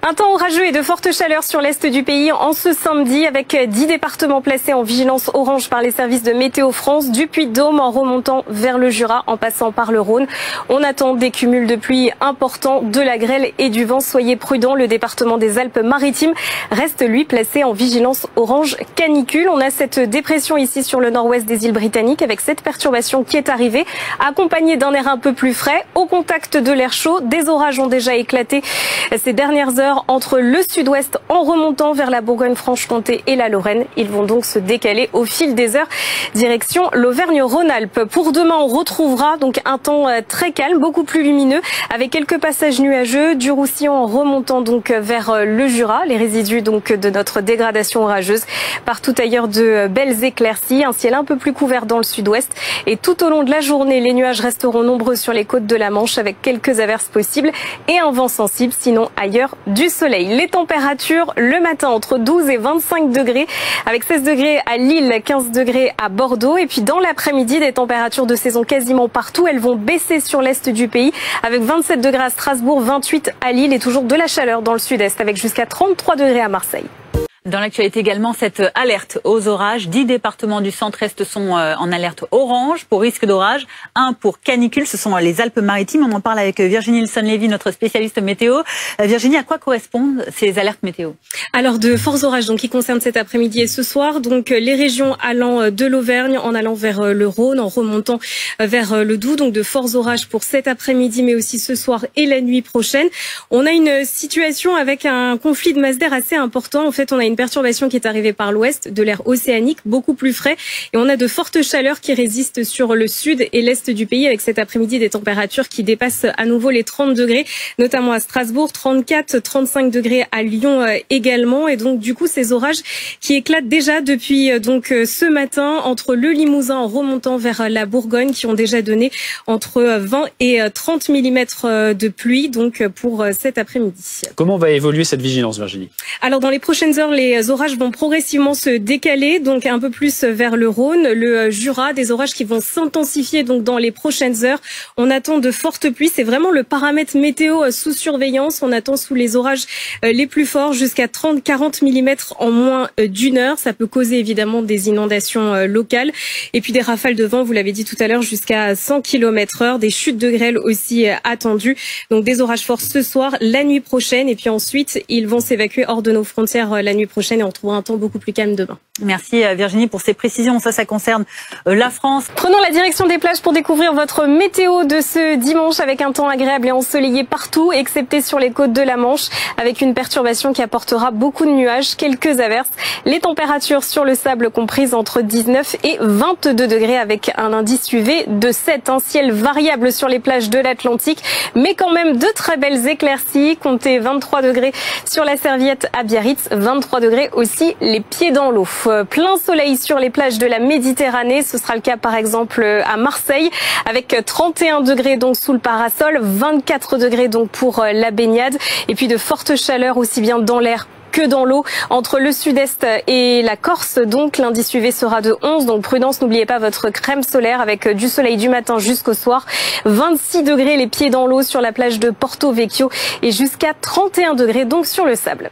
Un temps orageux et de fortes chaleurs sur l'est du pays en ce samedi avec 10 départements placés en vigilance orange par les services de Météo France, du Puy-de-Dôme en remontant vers le Jura en passant par le Rhône. On attend des cumuls de pluie importants, de la grêle et du vent. Soyez prudents, le département des Alpes-Maritimes reste lui placé en vigilance orange canicule. On a cette dépression ici sur le nord-ouest des îles Britanniques avec cette perturbation qui est arrivée, accompagnée d'un air un peu plus frais. Au contact de l'air chaud, des orages ont déjà éclaté ces dernières heures entre le sud-ouest en remontant vers la Bourgogne-Franche-Comté et la Lorraine. Ils vont donc se décaler au fil des heures direction l'Auvergne-Rhône-Alpes. Pour demain, on retrouvera donc un temps très calme, beaucoup plus lumineux avec quelques passages nuageux du Roussillon en remontant donc vers le Jura, les résidus donc de notre dégradation orageuse. Partout ailleurs de belles éclaircies, un ciel un peu plus couvert dans le sud-ouest et tout au long de la journée, les nuages resteront nombreux sur les côtes de la Manche avec quelques averses possibles et un vent sensible, sinon ailleurs du soleil. Les températures le matin entre 12 et 25 degrés avec 16 degrés à Lille, 15 degrés à Bordeaux et puis dans l'après-midi des températures de saison quasiment partout. Elles vont baisser sur l'est du pays avec 27 degrés à Strasbourg, 28 à Lille et toujours de la chaleur dans le sud-est avec jusqu'à 33 degrés à Marseille. Dans l'actualité également, cette alerte aux orages. 10 départements du centre-est sont en alerte orange pour risque d'orage. 1 pour canicule, ce sont les Alpes-Maritimes. On en parle avec Virginie Ilson-Lévy, notre spécialiste météo. Virginie, à quoi correspondent ces alertes météo? Alors de forts orages donc, qui concernent cet après-midi et ce soir. Donc les régions allant de l'Auvergne, en allant vers le Rhône, en remontant vers le Doubs. Donc de forts orages pour cet après-midi, mais aussi ce soir et la nuit prochaine. On a une situation avec un conflit de masse d'air assez important. En fait, on a une perturbation qui est arrivée par l'ouest, de l'air océanique, beaucoup plus frais. Et on a de fortes chaleurs qui résistent sur le sud et l'est du pays avec cet après-midi des températures qui dépassent à nouveau les 30 degrés, notamment à Strasbourg, 34, 35 degrés à Lyon également. Et donc, du coup, ces orages qui éclatent déjà depuis donc ce matin entre le Limousin en remontant vers la Bourgogne qui ont déjà donné entre 20 et 30 mm de pluie donc pour cet après-midi. Comment va évoluer cette vigilance, Virginie? Alors, dans les prochaines heures, les orages vont progressivement se décaler, donc un peu plus vers le Rhône, le Jura, des orages qui vont s'intensifier donc dans les prochaines heures. On attend de fortes pluies, c'est vraiment le paramètre météo sous surveillance. On attend sous les orages les plus forts jusqu'à 30-40 mm en moins d'une heure. Ça peut causer évidemment des inondations locales et puis des rafales de vent, vous l'avez dit tout à l'heure, jusqu'à 100 km/h, des chutes de grêle aussi attendues. Donc des orages forts ce soir, la nuit prochaine et puis ensuite ils vont s'évacuer hors de nos frontières la nuit prochaine et on trouvera un temps beaucoup plus calme demain. Merci Virginie pour ces précisions. Ça concerne la France. Prenons la direction des plages pour découvrir votre météo de ce dimanche avec un temps agréable et ensoleillé partout, excepté sur les côtes de la Manche, avec une perturbation qui apportera beaucoup de nuages, quelques averses. Les températures sur le sable comprises entre 19 et 22 degrés avec un indice UV de 7. Un ciel variable sur les plages de l'Atlantique, mais quand même de très belles éclaircies. Comptez 23 degrés sur la Serviette à Biarritz, 23 degrés aussi les pieds dans l'eau. Plein soleil sur les plages de la Méditerranée. Ce sera le cas par exemple à Marseille avec 31 degrés donc sous le parasol, 24 degrés donc pour la baignade et puis de fortes chaleurs aussi bien dans l'air que dans l'eau entre le sud-est et la Corse. Donc l'indice UV sera de 11. Donc prudence, n'oubliez pas votre crème solaire avec du soleil du matin jusqu'au soir. 26 degrés les pieds dans l'eau sur la plage de Porto Vecchio et jusqu'à 31 degrés donc sur le sable.